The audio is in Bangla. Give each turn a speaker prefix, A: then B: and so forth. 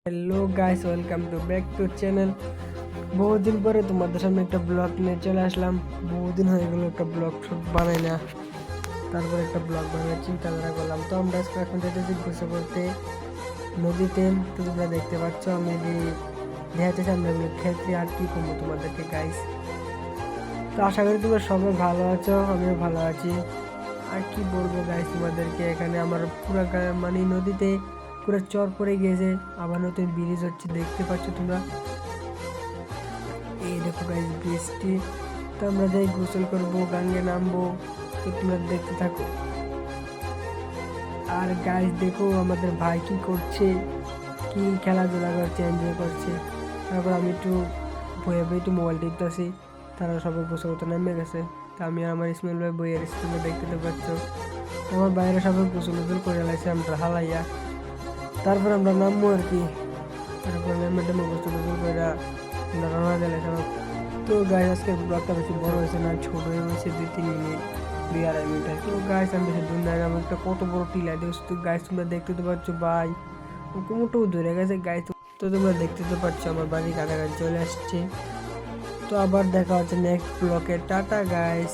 A: Hello guys, welcome to back to channel. বহুদিন পরে তোমাদের সামনে একটা ব্লগ নিয়ে চলে আসলাম। বহুদিন হয়ে গেল একটা ব্লগ বানাই না, তারপর একটা ব্লগ বানানোর চিন্তাধারা করলাম। তো আমরা এখন যেতেছি ঘুষে পড়তে নদীতে। তো তোমরা দেখতে পাচ্ছ আমি দেখাচ্ছি আমরা এগুলো ক্ষেত্রে আর কি করবো তোমাদেরকে গাইস। তো আশা করি তোমরা সবাই ভালো আছো, আমিও ভালো আছি। আর কি বলবো গাইস তোমাদেরকে, এখানে আমার পুরো মানে নদীতে পুরো চর পড়ে গিয়েছে, আবার নতুন ব্রিজ হচ্ছে দেখতে পাচ্ছ তোমরা। এই দেখো গাইস ব্রিজটি। তো আমরা যাই গোসল করবো, গাঙ্গে নামবো। তো তোমরা দেখতে থাকো। আর গাইস দেখো আমাদের ভাই কি করছে, কি খেলাধুলা করছে, এনজয় করছে। তারপর আমি একটু বয়ে বয়ে একটু মোবাইল টিপতেছি, তারা সবাই গোসল করতে নেমে গেছে। তা আমি আর আমার ইসমাইল ভাই বইয়ের তোমরা দেখতে তো পাচ্ছ। আমার বাইরে সবাই গোসল গোসল করে লাগছে আমরা হালাইয়া। তারপর আমরা নামবো আর কি। তারপর নেমে গোসল গোসল করে আমরা রওনা দিলে সবাই। তো গাইস আজকে ব্লগটা বেশি বড় হয়েছে না, ছোট হয়ে হয়েছে 2-3 মিনিট, 2-2.5 মিনিট। তো গাইস আমি বেশি দূর নাই, আমি একটা কত বড় টিলা দিয়েছি। তো গাইস তোমরা দেখতে তো পাচ্ছ ভাই কুমোটাও ধরে গেছে গাইস। তো তোমরা দেখতে তো পাচ্ছ আমার বাড়ির কাছাকাছি চলে আসছে। তো আবার দেখা হচ্ছে নেক্সট ব্লকে। Tata guys.